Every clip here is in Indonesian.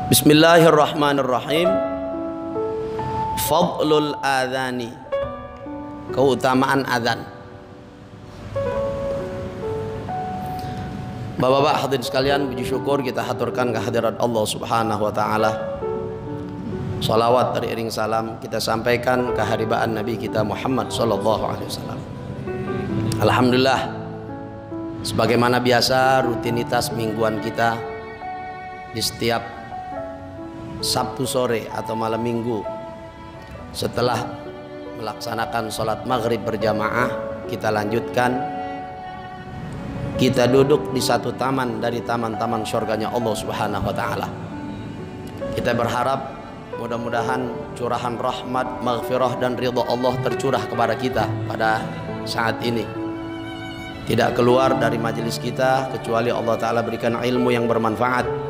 Bismillahirrahmanirrahim. Fadlul adhani, keutamaan adzan. Bapak-bapak hadirin sekalian, puji syukur kita haturkan kehadirat Allah Subhanahu wa taala. Salawat teriring salam kita sampaikan keharibaan Nabi kita Muhammad sallallahu alaihi wasallam. Alhamdulillah, sebagaimana biasa rutinitas mingguan kita di setiap Sabtu sore atau malam minggu setelah melaksanakan sholat maghrib berjamaah, kita lanjutkan, kita duduk di satu taman dari taman-taman syurganya Allah Subhanahu wa ta'ala. Kita berharap mudah-mudahan curahan rahmat, maghfirah dan ridha Allah tercurah kepada kita pada saat ini. Tidak keluar dari majelis kita kecuali Allah Ta'ala berikan ilmu yang bermanfaat,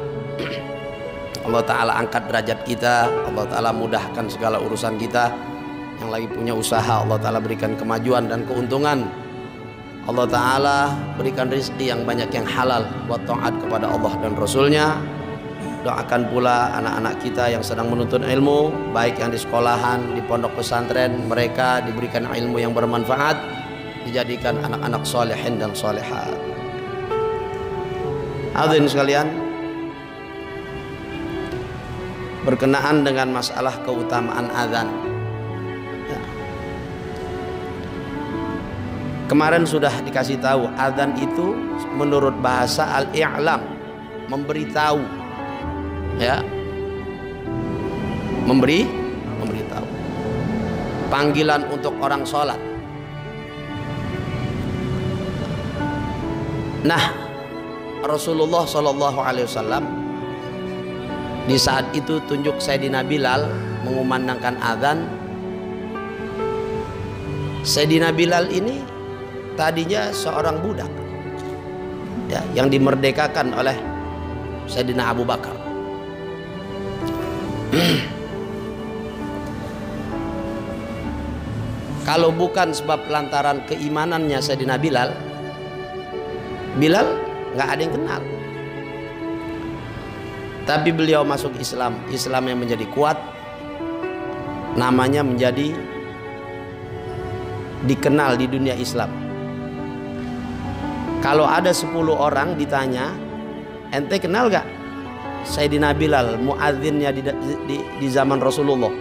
Allah Ta'ala angkat derajat kita, Allah Ta'ala mudahkan segala urusan kita. Yang lagi punya usaha, Allah Ta'ala berikan kemajuan dan keuntungan. Allah Ta'ala berikan rezeki yang banyak yang halal buat taat kepada Allah dan Rasulnya. Doakan pula anak-anak kita yang sedang menuntut ilmu, baik yang di sekolahan, di pondok pesantren, mereka diberikan ilmu yang bermanfaat, dijadikan anak-anak solehin dan solehat. Hadirin sekalian, berkenaan dengan masalah keutamaan azan ya. Kemarin sudah dikasih tahu, azan itu menurut bahasa al-i'lam, memberitahu ya, memberitahu, panggilan untuk orang sholat. Nah, Rasulullah Shallallahu Alaihi Wasallam di saat itu tunjuk Sayyidina Bilal mengumandangkan azan. Sayyidina Bilal ini tadinya seorang budak ya, yang dimerdekakan oleh Sayyidina Abu Bakar. Kalau bukan sebab lantaran keimanannya Sayyidina Bilal nggak ada yang kenal. Tapi beliau masuk Islam, Islam yang menjadi kuat, namanya menjadi dikenal di dunia Islam. Kalau ada 10 orang ditanya, ente kenal gak Sayyidina Bilal, muadzinnya di zaman Rasulullah?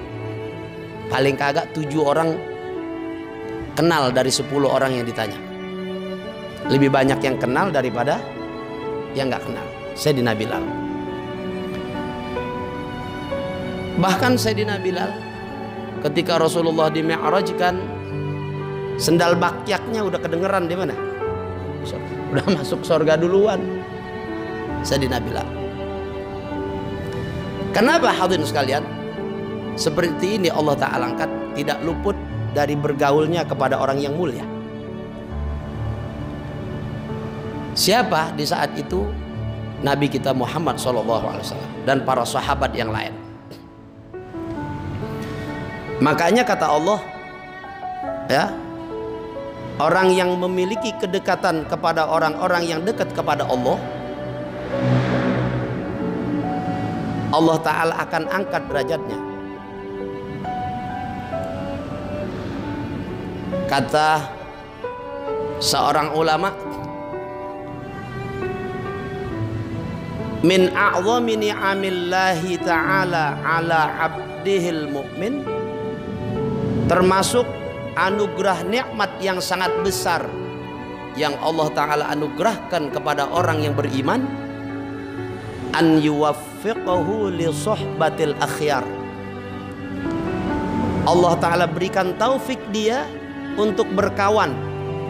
Paling kagak 7 orang kenal dari 10 orang yang ditanya. Lebih banyak yang kenal daripada yang gak kenal Sayyidina Bilal. Bahkan Sayyidina Bilal ketika Rasulullah di-mi'rajkan, sendal bakyaknya udah kedengeran di mana? Udah masuk surga duluan Sayyidina Bilal. Kenapa hadirin sekalian? Seperti ini Allah Ta'ala angkat, tidak luput dari bergaulnya kepada orang yang mulia. Siapa di saat itu? Nabi kita Muhammad SAW dan para sahabat yang lain. Makanya kata Allah ya, orang yang memiliki kedekatan kepada orang-orang yang dekat kepada Allah, Allah Ta'ala akan angkat derajatnya. Kata seorang ulama, min a'zami ni'amillahi ta'ala ala abdihil mu'min, termasuk anugerah nikmat yang sangat besar yang Allah Ta'ala anugerahkan kepada orang yang beriman, an yuwaffiqahu li suhbatil akhyar. Allah Ta'ala berikan taufik dia untuk berkawan,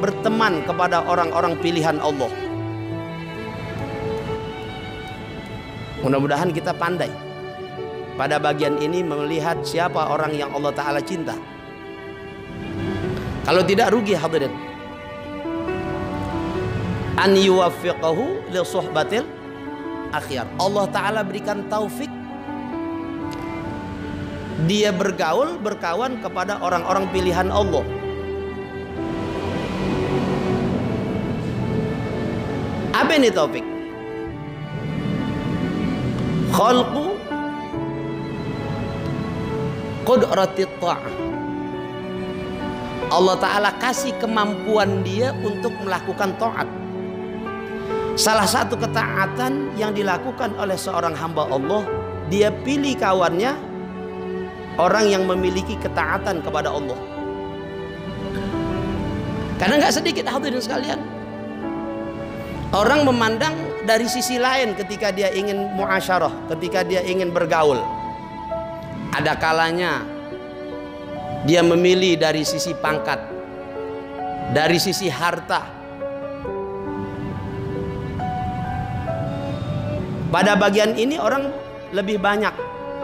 berteman kepada orang-orang pilihan Allah. Mudah-mudahan kita pandai pada bagian ini melihat siapa orang yang Allah Ta'ala cinta. Kalau tidak rugi hadirin. An yuwaffiqahu li suhbatil akhyar. Allah Ta'ala berikan taufik dia bergaul, berkawan kepada orang-orang pilihan Allah. Apa ini taufik? Khalqu qudratit ta'ah. Allah Ta'ala kasih kemampuan dia untuk melakukan taat. Salah satu ketaatan yang dilakukan oleh seorang hamba Allah, dia pilih kawannya orang yang memiliki ketaatan kepada Allah. Karena nggak sedikit hadirin sekalian, orang memandang dari sisi lain ketika dia ingin muasyarah, ketika dia ingin bergaul. Ada kalanya dia memilih dari sisi pangkat, dari sisi harta. Pada bagian ini orang lebih banyak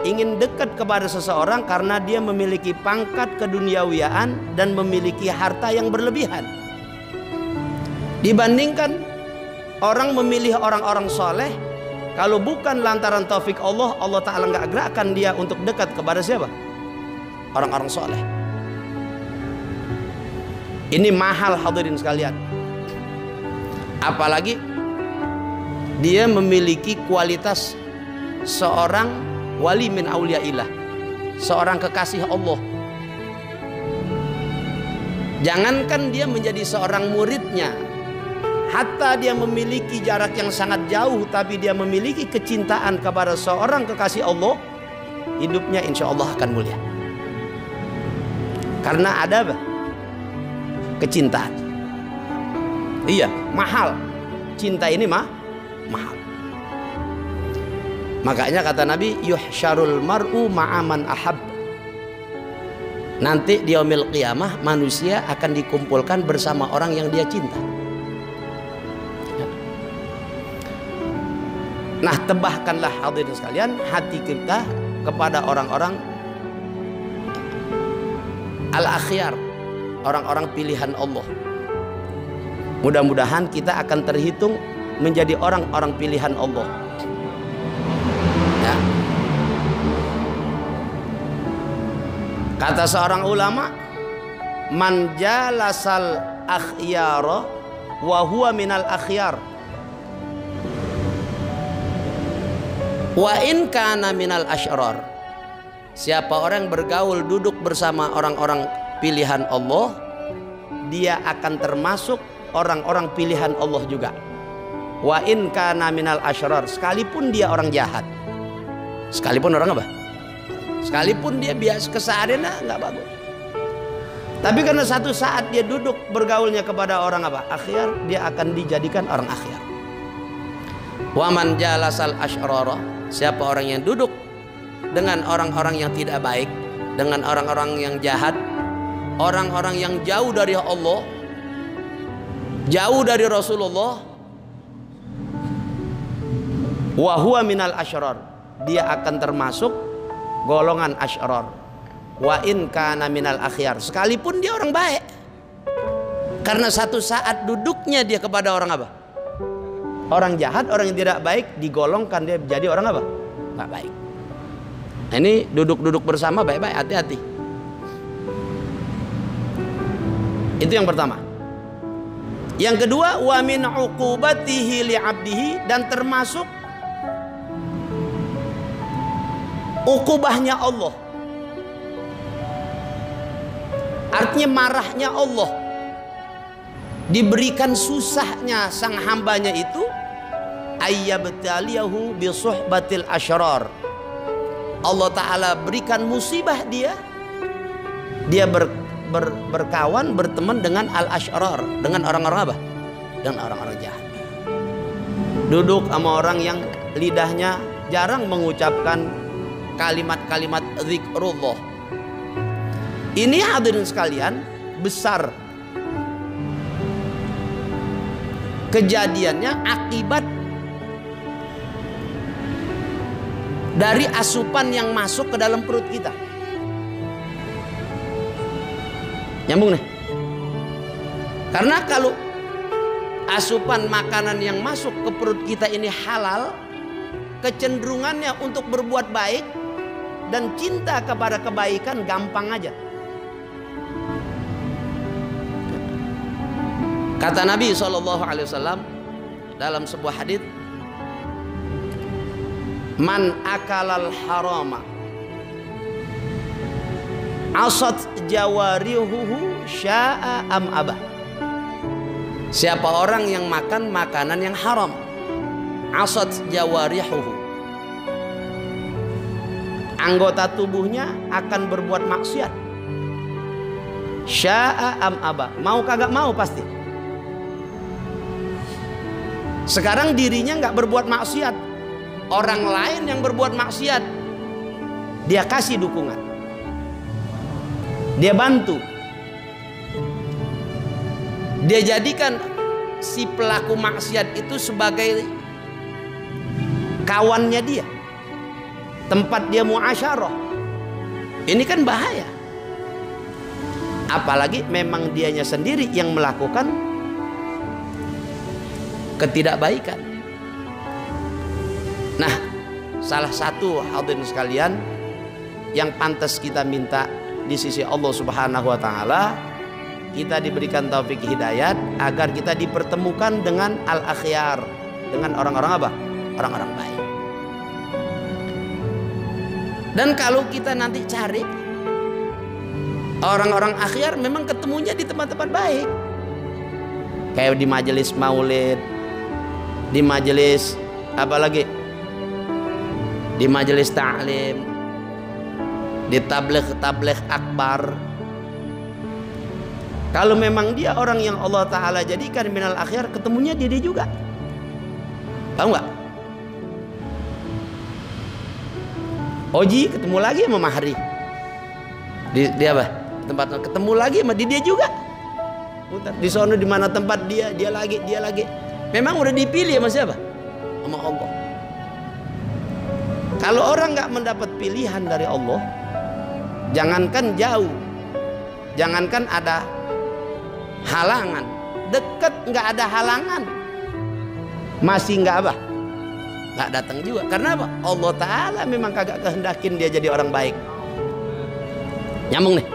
ingin dekat kepada seseorang karena dia memiliki pangkat keduniawiaan dan memiliki harta yang berlebihan. Dibandingkan orang memilih orang-orang soleh, kalau bukan lantaran taufik Allah, Allah Ta'ala nggak gerakkan dia untuk dekat kepada siapa? Orang-orang soleh. Ini mahal hadirin sekalian. Apalagi dia memiliki kualitas seorang wali min auliyaillah, seorang kekasih Allah. Jangankan dia menjadi seorang muridnya, hatta dia memiliki jarak yang sangat jauh, tapi dia memiliki kecintaan kepada seorang kekasih Allah, hidupnya insya Allah akan mulia. Karena ada apa? Kecintaan. Iya, mahal. Cinta ini mahal. Makanya kata Nabi, yuhsyarul mar'u ma'aman ahab. Nanti di yaumil qiyamah manusia akan dikumpulkan bersama orang yang dia cinta. Nah, tebahkanlah hadirin sekalian hati kita kepada orang-orang al-akhyar, orang-orang pilihan Allah. Mudah-mudahan kita akan terhitung menjadi orang-orang pilihan Allah. Ya. Kata seorang ulama, man jalasal akhyara wa huwa minal akhyar. Wa in kana minal asyrar. Siapa orang bergaul duduk bersama orang-orang pilihan Allah, dia akan termasuk orang-orang pilihan Allah juga. Wa in kana minal asyrar, sekalipun dia orang jahat. Sekalipun orang apa? Sekalipun dia biasa kesehariannya nggak bagus. Tapi karena satu saat dia duduk bergaulnya kepada orang apa? Akhyar, dia akan dijadikan orang akhyar. Wa man jalasal asyrara, siapa orang yang duduk dengan orang-orang yang tidak baik, dengan orang-orang yang jahat, orang-orang yang jauh dari Allah, jauh dari Rasulullah, wa huwa minal asyrar, dia akan termasuk golongan asyrar. Wa in kana minal akhyar, sekalipun dia orang baik, karena satu saat duduknya dia kepada orang apa? Orang jahat, orang yang tidak baik, digolongkan dia jadi orang apa? Nggak baik. Nah, ini duduk-duduk bersama baik-baik, hati-hati. Itu yang pertama. Yang kedua, wa min uqubatihi li 'abdihi, dan termasuk ukubahnya Allah. Artinya marahnya Allah. Diberikan susahnya sang hambanya itu, ayyabtaliyahu bi suhbatil asyrar. Allah Ta'ala berikan musibah dia berkawan, berteman dengan al-asyrar, dengan orang-orang apa? Dengan orang-orang jahat. Duduk sama orang yang lidahnya jarang mengucapkan kalimat-kalimat zikrullah. Ini hadirin sekalian, besar kejadiannya akibat dari asupan yang masuk ke dalam perut kita. Nyambung nih. Karena kalau asupan makanan yang masuk ke perut kita ini halal, kecenderungannya untuk berbuat baik dan cinta kepada kebaikan gampang aja. Kata Nabi SAW dalam sebuah hadits, man akalal harama Asat jawarihuhu sya'a am abah. Siapa orang yang makan makanan yang haram, asat jawarihuhu, anggota tubuhnya akan berbuat maksiat. Sya'a am abah, mau kagak mau pasti. Sekarang dirinya nggak berbuat maksiat, orang lain yang berbuat maksiat, dia kasih dukungan, dia bantu, dia jadikan si pelaku maksiat itu sebagai kawannya dia, tempat dia muasyarah. Ini kan bahaya. Apalagi memang dianya sendiri yang melakukan ketidakbaikan. Nah, salah satu hadirin sekalian yang pantas kita minta di sisi Allah Subhanahu wa taala, kita diberikan taufik hidayat agar kita dipertemukan dengan al-akhyar, dengan orang-orang apa? Orang-orang baik. Dan kalau kita nanti cari orang-orang akhyar, memang ketemunya di tempat-tempat baik. Kayak di majelis maulid, di majelis apa lagi? Di majelis ta'lim, di tabligh akbar. Kalau memang dia orang yang Allah Ta'ala jadikan minal akhyar, ketemunya dia juga. Tahu nggak? Oji ketemu lagi sama Mahri. Dia apa? Tempat ketemu lagi sama dia juga. Di sono di mana tempat dia lagi. Memang udah dipilih sama siapa? Sama Allah. Kalau orang nggak mendapat pilihan dari Allah, jangankan jauh, jangankan ada halangan, dekat nggak ada halangan, masih nggak apa? Nggak datang juga. Karena apa? Allah Ta'ala memang kagak kehendakin dia jadi orang baik. Nyambung nih.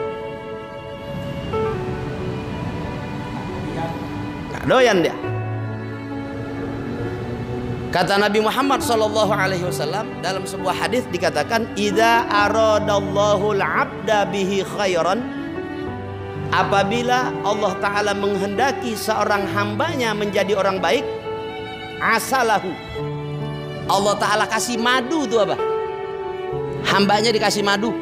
Nggak doyan dia. Kata Nabi Muhammad SAW dalam sebuah hadis dikatakan, idza aradallahu al-'abda bihi khairan, apabila Allah Ta'ala menghendaki seorang hambanya menjadi orang baik, asalahu, Allah Ta'ala kasih madu tuh apa? Hambanya dikasih madu.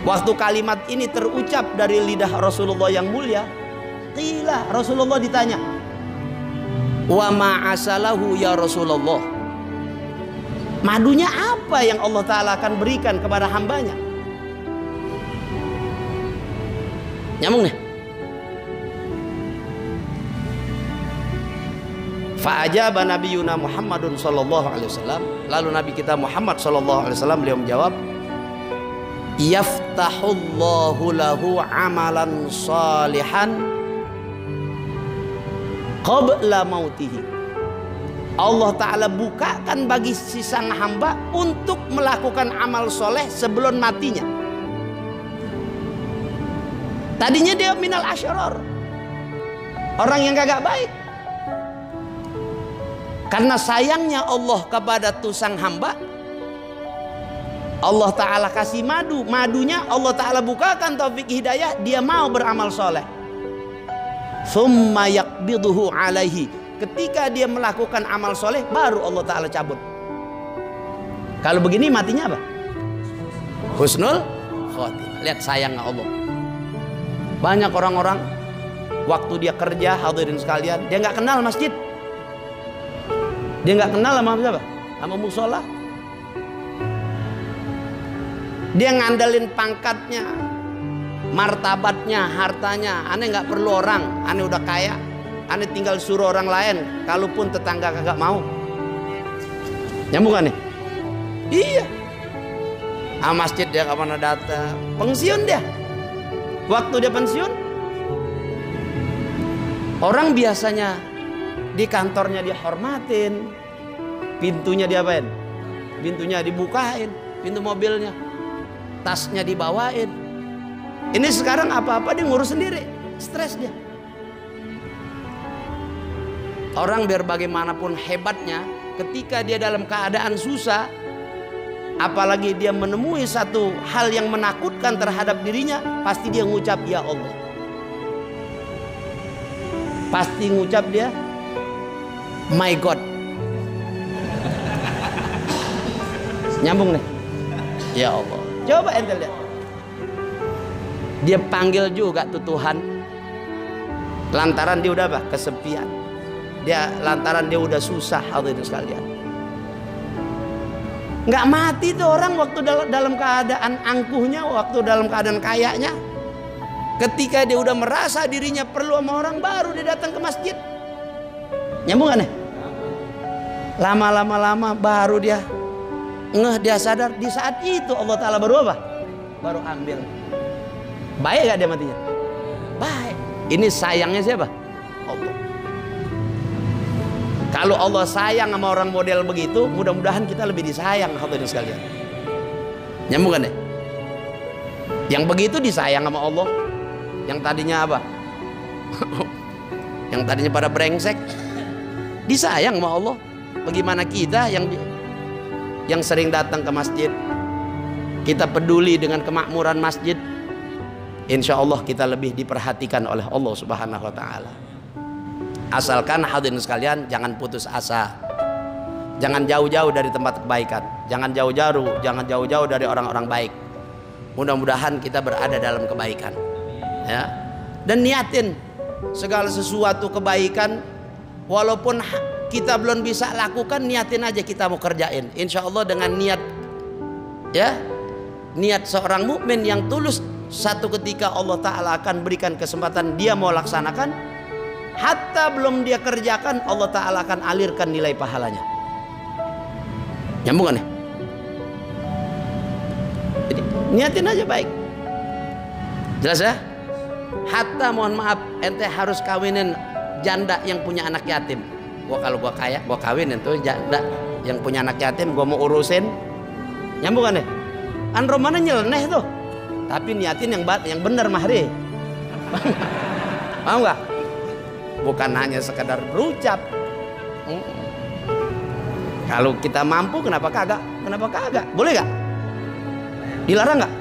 Waktu kalimat ini terucap dari lidah Rasulullah yang mulia, qila, Rasulullah ditanya, wa ma'asalahu ya Rasulullah, madunya apa yang Allah Ta'ala akan berikan kepada hambanya? Nyambung nih. Fa'ajaba nabiyuna Muhammadun sallallahu alaihi wasallam, lalu nabi kita Muhammad sallallahu alaihi wasallam beliau menjawab, yaftahullahu lahu amalan salihan qabla mautihi. Allah Ta'ala bukakan bagi si sang hamba untuk melakukan amal soleh sebelum matinya. Tadinya dia minal asyrar, orang yang kagak baik. Karena sayangnya Allah kepada tuh sang hamba, Allah Ta'ala kasih madu. Madunya Allah Ta'ala bukakan taufik hidayah, dia mau beramal soleh. Thumma yaqbiduhu alaihi, ketika dia melakukan amal soleh baru Allah Ta'ala cabut. Kalau begini matinya apa? Husnul khotimah. Lihat sayangnya Allah. Banyak orang-orang waktu dia kerja, hadirin sekalian, dia nggak kenal masjid, dia nggak kenal sama siapa? Sama musola. Dia ngandelin pangkatnya, martabatnya, hartanya. Aneh nggak perlu orang, aneh udah kaya, aneh tinggal suruh orang lain, kalaupun tetangga kagak mau. Nyambung kan nih? Iya. Masjid dia nggak pernah datang, pensiun dia. Waktu dia pensiun, orang biasanya di kantornya dihormatin, pintunya diapain? Pintunya dibukain, pintu mobilnya, tasnya dibawain. Ini sekarang apa-apa dia ngurus sendiri, stres dia. Orang biar bagaimanapun hebatnya, ketika dia dalam keadaan susah, apalagi dia menemui satu hal yang menakutkan terhadap dirinya, pasti dia ngucap ya Allah. Pasti ngucap dia my God. Nyambung nih. Ya Allah. Coba ente lihat. Dia panggil juga tuh Tuhan. Lantaran dia udah apa? Kesepian. Lantaran dia udah susah, hadirin sekalian. Nggak mati tuh orang waktu dalam keadaan angkuhnya, waktu dalam keadaan kayanya. Ketika dia udah merasa dirinya perlu sama orang, baru dia datang ke masjid. Nyambung gak nih? Lama-lama baru dia dia sadar. Di saat itu Allah Ta'ala baru apa? Baru ambil. Baik gak dia matinya? Baik. Ini sayangnya siapa? Allah. Kalau Allah sayang sama orang model begitu, mudah-mudahan kita lebih disayang, hadirin sekalian. Nyambung kan ya? Yang begitu disayang sama Allah. Yang tadinya apa? Yang tadinya pada brengsek, disayang sama Allah. Bagaimana kita yang sering datang ke masjid, kita peduli dengan kemakmuran masjid, insya Allah kita lebih diperhatikan oleh Allah Subhanahu wa Ta'ala. Asalkan hadirin sekalian jangan putus asa, jangan jauh-jauh dari tempat kebaikan, jangan jauh-jauh dari orang-orang baik. Mudah-mudahan kita berada dalam kebaikan, ya. Dan niatin segala sesuatu kebaikan, walaupun kita belum bisa lakukan, niatin aja kita mau kerjain. Insya Allah dengan niat, ya, niat seorang mukmin yang tulus, satu ketika Allah Ta'ala akan berikan kesempatan dia mau laksanakan. Hatta belum dia kerjakan, Allah Ta'ala akan alirkan nilai pahalanya. Nyambung kan ya? Jadi niatin aja baik. Jelas ya? Hatta mohon maaf, ente harus kawinin janda yang punya anak yatim. Kalau gua kaya, gua kawinin tuh janda yang punya anak yatim, gua mau urusin. Nyambung kan ya? An romana nyeleneh tuh. Tapi niatin yang benar mahri. Paham gak? Bukan hanya sekedar berucap. Kalau kita mampu, kenapa kagak? Kenapa kagak? Boleh gak? Dilarang gak?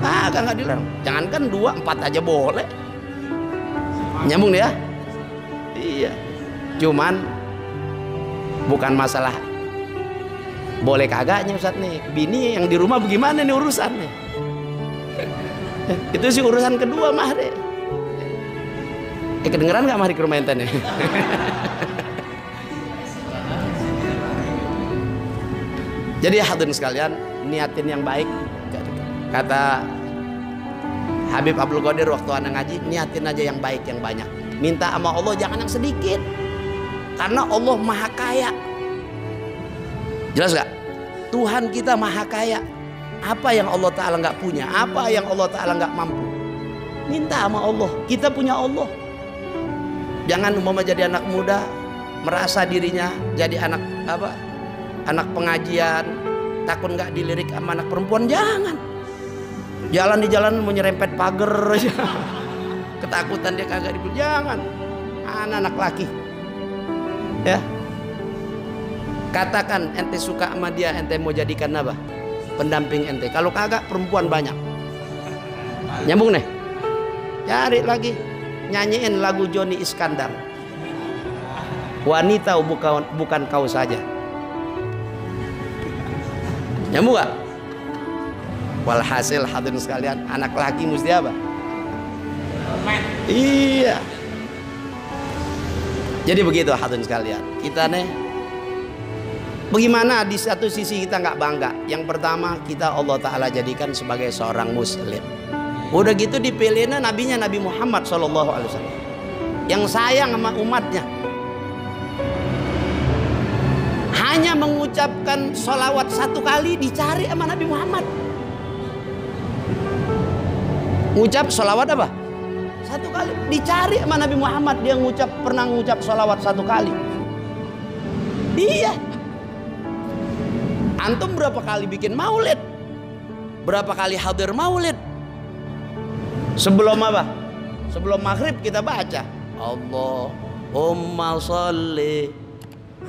Kagak dilarang. Jangankan 2, 4 aja boleh. Nyambung ya? Iya. Cuman bukan masalah boleh kagaknya Ustaz nih. Bini yang di rumah bagaimana nih urusannya? Itu sih urusan kedua mah deh. Kedengeran gak mari ke rumah enten ya? Jadi hadirin sekalian, niatin yang baik. Kata Habib Abdul Qadir waktu anak ngaji, niatin aja yang baik, yang banyak. Minta sama Allah jangan yang sedikit. Karena Allah maha kaya. Jelas gak? Tuhan kita maha kaya. Apa yang Allah Ta'ala gak punya, apa yang Allah Ta'ala gak mampu, minta sama Allah. Kita punya Allah. Jangan umpama jadi anak muda merasa dirinya jadi anak apa? Anak pengajian, takut nggak dilirik sama anak perempuan. Jangan. Jalan di jalan mau nyerempet pagar aja. Ketakutan dia kagak dibeli. Jangan. Anak laki. Ya. Katakan ente suka sama dia, ente mau jadikan apa? Pendamping ente. Kalau kagak, perempuan banyak. Nyambung nih. Cari lagi. Nyanyiin lagu Joni Iskandar. Wanita bukan kau saja. Nyambung gak? Walhasil hadirin sekalian, anak laki mesti apa? Iya. Jadi begitu hadirin sekalian. Kita nih, bagaimana di satu sisi kita nggak bangga. Yang pertama, kita Allah Ta'ala jadikan sebagai seorang muslim. Udah gitu dipilihnya nabinya Nabi Muhammad SAW, yang sayang sama umatnya. Hanya mengucapkan sholawat 1 kali dicari sama Nabi Muhammad. Ngucap sholawat apa? 1 kali dicari sama Nabi Muhammad. Dia pernah ngucap sholawat 1 kali. Dia. Antum berapa kali bikin maulid? Berapa kali hadir maulid? Sebelum apa? Sebelum maghrib kita baca Allahumma sholli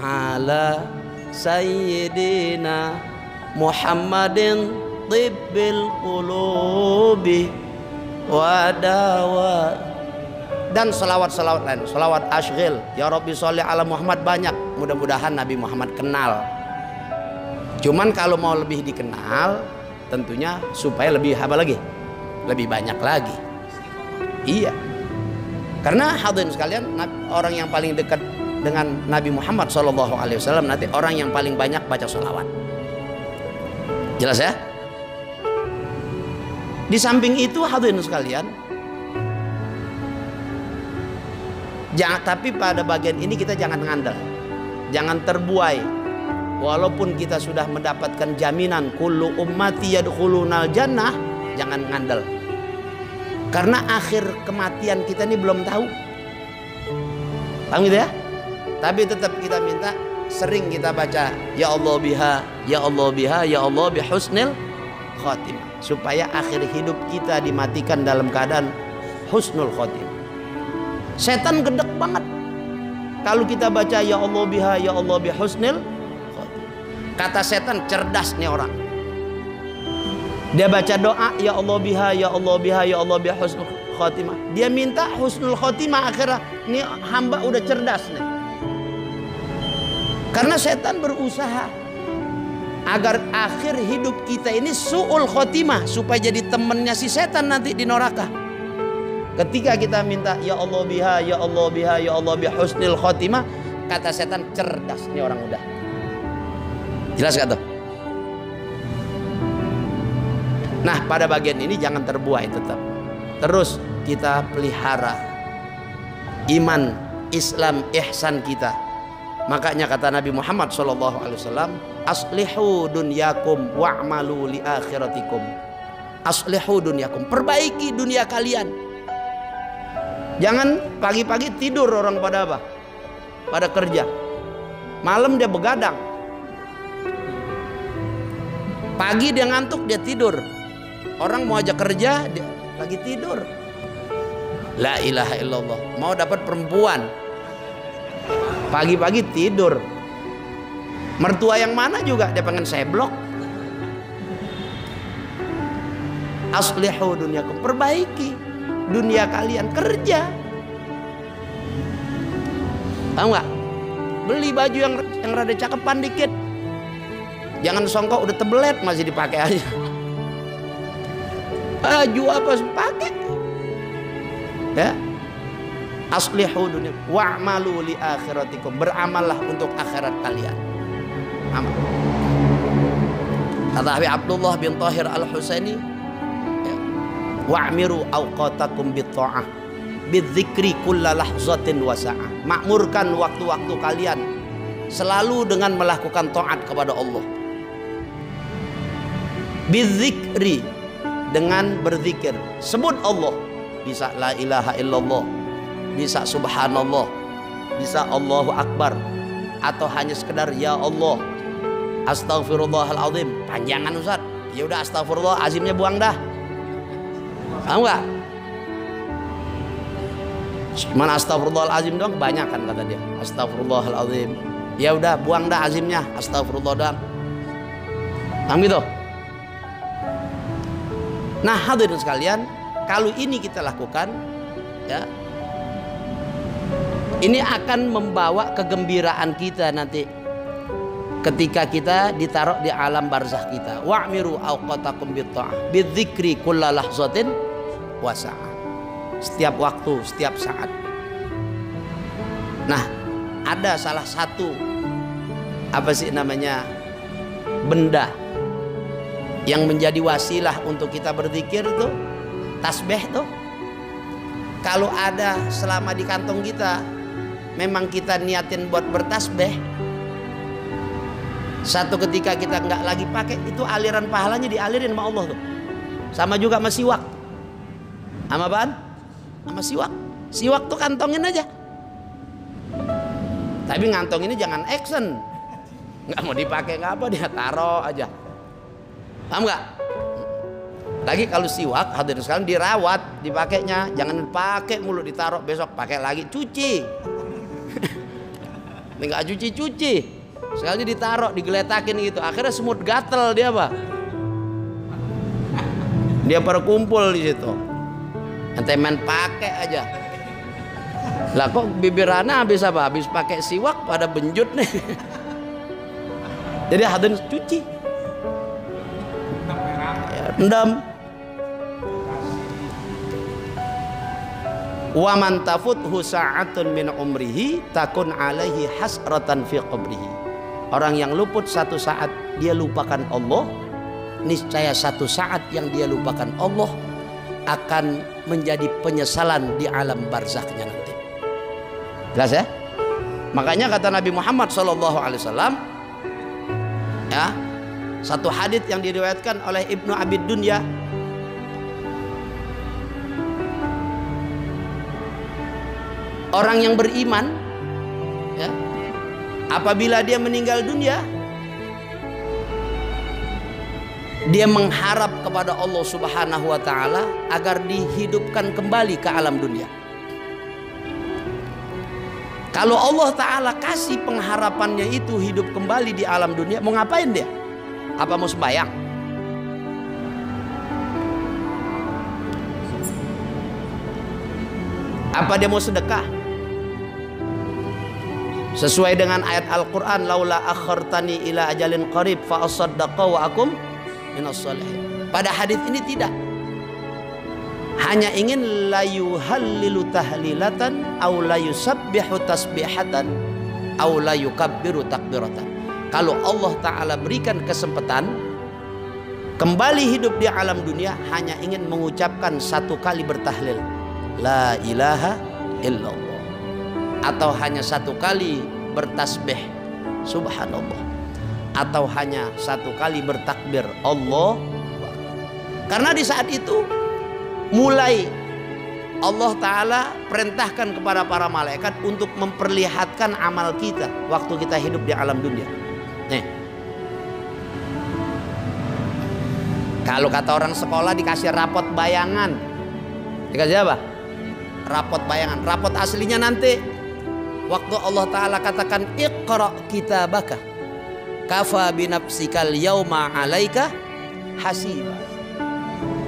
ala sayyidina Muhammadin tibbil qulubi wa dawa. Dan selawat-selawat lain, selawat asghil, ya Rabbi sholli ala Muhammad, banyak. Mudah-mudahan Nabi Muhammad kenal. Cuman kalau mau lebih dikenal, tentunya supaya lebih apa lagi? Lebih banyak lagi. Iya. Karena hadirin sekalian, orang yang paling dekat dengan Nabi Muhammad SAW nanti orang yang paling banyak baca sholawat. Jelas ya? Di samping itu hadirin sekalian, tapi pada bagian ini kita jangan ngandel, jangan terbuai. Walaupun kita sudah mendapatkan jaminan kullu ummati yadkhulunal jannah, jangan ngandel. Karena akhir kematian kita ini belum tahu. Paham gitu ya? Tapi tetap kita minta, sering kita baca ya Allah biha, ya Allah biha, ya Allah bihusnil khotimah, supaya akhir hidup kita dimatikan dalam keadaan husnul khotimah. Setan gedek banget kalau kita baca ya Allah biha, ya Allah bihusnil khotimah. Kata setan, cerdas nih orang. Dia baca doa ya Allah biha, ya Allah biha, ya Allah bihusnul khotimah. Dia minta husnul khotimah akhirnya. Ini hamba udah cerdas nih. Karena setan berusaha agar akhir hidup kita ini su'ul khotimah, supaya jadi temennya si setan nanti di neraka. Ketika kita minta ya Allah biha, ya Allah biha, ya Allah bihusnil khotimah, kata setan, cerdas nih orang udah. Jelas gak tuh? Nah, pada bagian ini jangan terbuai, tetap terus kita pelihara iman, Islam, ihsan kita. Makanya kata Nabi Muhammad SAW, aslihu dunyakum wa'malu li akhiratikum. Aslihu dunyakum, perbaiki dunia kalian. Jangan pagi-pagi tidur orang pada apa? Pada kerja. Malam dia begadang. Pagi dia ngantuk, dia tidur. Orang mau ajak kerja, dia lagi tidur. La ilaha illallah. Mau dapat perempuan, pagi-pagi tidur. Mertua yang mana juga dia pengen seblok. Aslihu dunyakum, perbaiki dunia kalian, kerja. Tahu nggak? Beli baju yang rada cakepan dikit. Jangan songkok udah tebelet masih dipakai aja. Baju apa pakai? Ya. Aslihu dunia wa'malu li akhiratikum, beramallah untuk akhirat kalian. Amal. Kata Habib Abdullah bin Tahir Al-Husaini, wa'miru awqatakum bit-tha'ah bidzikri kulla lahzatin wa sa'ah. Makmurkan waktu-waktu kalian selalu dengan melakukan taat kepada Allah. Bidzikri, dengan berzikir, sebut Allah. Bisa la ilaha illallah, bisa subhanallah, bisa Allahu akbar, atau hanya sekedar ya Allah, astaghfirullahaladzim. Panjangan Ustaz, ya udah astagfirullah azimnya buang dah. Tahu nggak? Cuman astagfirullahaladzim doang banyak kan kata dia. Astagfirullahaladzim. Ya udah buang dah azimnya, astagfirullah doang. Paham gitu? Nah, hadirin sekalian, kalau ini kita lakukan, ya, ini akan membawa kegembiraan kita nanti ketika kita ditaruh di alam barzakh kita. Wa'miru awqatakum bit-tha'ah bidzikri kulla lahzatin wa sa'ah. Setiap waktu, setiap saat. Nah, ada salah satu apa sih namanya benda yang menjadi wasilah untuk kita berzikir tuh, tasbih tuh. Kalau ada selama di kantong kita, memang kita niatin buat bertasbih, satu ketika kita nggak lagi pakai, itu aliran pahalanya dialirin sama Allah tuh. Sama juga sama siwak. Sama apaan? Sama siwak. Siwak tuh kantongin aja. Tapi ngantong ini jangan action. Nggak mau dipakai nggak apa, dia taruh aja. Paham nggak? Lagi kalau siwak, hadirin sekalian, dirawat, dipakainya, jangan dipakai mulu, ditaruh, besok pakai lagi, cuci. Nggak cuci-cuci. Sekali ditaruh, digeletakin gitu. Akhirnya semut gatel dia apa? Dia berkumpul di situ. Ente main pakai aja. Lah kok bibir ana habis apa? Habis pakai siwak pada benjut nih. Jadi hadirin cuci. Ya, rendam. Wa man tafuthu sa'atun min umrihi takun alaihi hasratan fi qabrihi. Orang yang luput satu saat dia lupakan Allah, niscaya satu saat yang dia lupakan Allah akan menjadi penyesalan di alam barzakhnya nanti. Jelas ya? Makanya kata Nabi Muhammad SAW, ya, satu hadits yang diriwayatkan oleh Ibnu Abi Dunya, orang yang beriman, ya, apabila dia meninggal dunia, dia mengharap kepada Allah Subhanahu wa Ta'ala agar dihidupkan kembali ke alam dunia. Kalau Allah Ta'ala kasih pengharapannya itu hidup kembali di alam dunia, mau ngapain dia? Apa mau sembahyang? Apa dia mau sedekah? Sesuai dengan ayat Al-Quran, laula akhartani ila ajalin qarib fa asaddaqa wa akum minas sholihin. Pada hadis ini tidak. Hanya ingin la yuhallilu tahlilatan aw la yusabbihu tasbihatan aw la yukabbiru takbiratan. Kalau Allah Ta'ala berikan kesempatan kembali hidup di alam dunia, hanya ingin mengucapkan satu kali bertahlil, la ilaha illallah, atau hanya satu kali bertasbih subhanallah, atau hanya satu kali bertakbir Allah. Karena di saat itu mulai Allah Ta'ala perintahkan kepada para malaikat untuk memperlihatkan amal kita waktu kita hidup di alam dunia. Nih, kalau kata orang sekolah dikasih rapot bayangan, dikasih apa? Rapot bayangan. Rapot aslinya nanti waktu Allah Ta'ala katakan iqra kitabaka kafa binafsikal yauma alaika hasiba.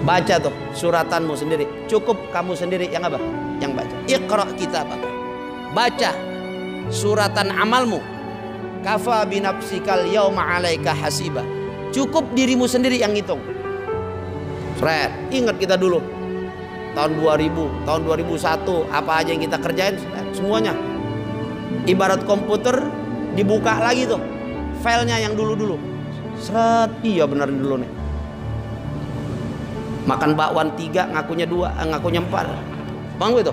Baca tuh suratanmu sendiri, cukup kamu sendiri yang apa? Yang baca. Iqra kitabaka, baca suratan amalmu. Kafa binafsikal yauma alaika hasiba, cukup dirimu sendiri yang ngitung. Fred, ingat kita dulu tahun 2000, tahun 2001, apa aja yang kita kerjain, semuanya ibarat komputer dibuka lagi tuh filenya yang dulu-dulu. Seret, iya bener dulu nih. Makan bakwan 3 ngakunya 2, ngakunya 4. Bang itu.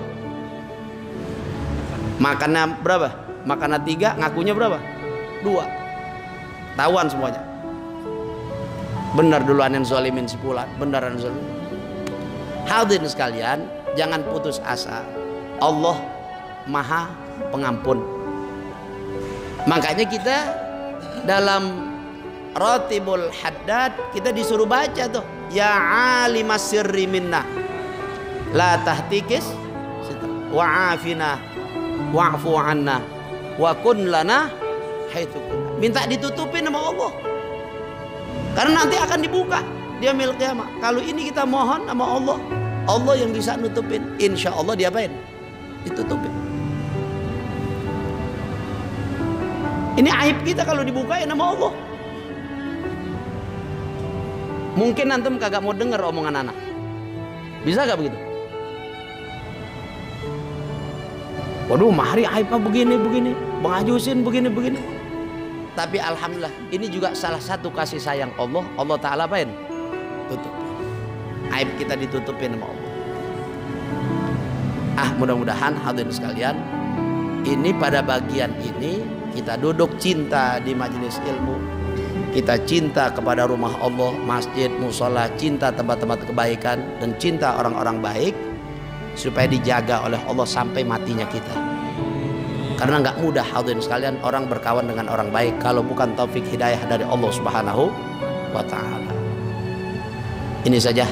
Makannya berapa? Makannya 3 ngakunya berapa? 2. Tawan semuanya. Benar duluan yang zalimin sepulan, beneran zalimin. Hadirin sekalian, jangan putus asa. Allah Maha Pengampun. Makanya kita dalam Ratibul Haddad kita disuruh baca tuh, ya alimas sirri minna la tahtikis wa'afina wa'fu anna wa kun lana haitsu kunna. Minta ditutupin sama Allah, karena nanti akan dibuka dia milik kiamat. Kalau ini kita mohon sama Allah, Allah yang bisa nutupin. Insya Allah diapain? Ditutupin. Ini aib kita kalau dibukain sama Allah. Mungkin antum kagak mau denger omongan anak. Bisa gak begitu? Waduh, mahari aibnya begini-begini, Bang Ajusin begini-begini. Tapi alhamdulillah, ini juga salah satu kasih sayang Allah. Allah Ta'ala apain? Tutup. Aib kita ditutupin sama Allah. Mudah-mudahan hadirin sekalian, ini pada bagian ini kita duduk cinta di majelis ilmu, kita cinta kepada rumah Allah, masjid, musola, cinta tempat-tempat kebaikan, dan cinta orang-orang baik, supaya dijaga oleh Allah sampai matinya kita. Karena nggak mudah hadirin sekalian orang berkawan dengan orang baik kalau bukan taufik hidayah dari Allah Subhanahu wa Ta'ala. Ini saja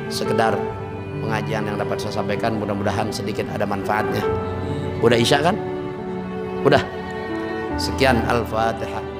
sekedar pengajian yang dapat saya sampaikan, mudah-mudahan sedikit ada manfaatnya. Udah isya kan? Udah. Sekian, Al-Fatihah.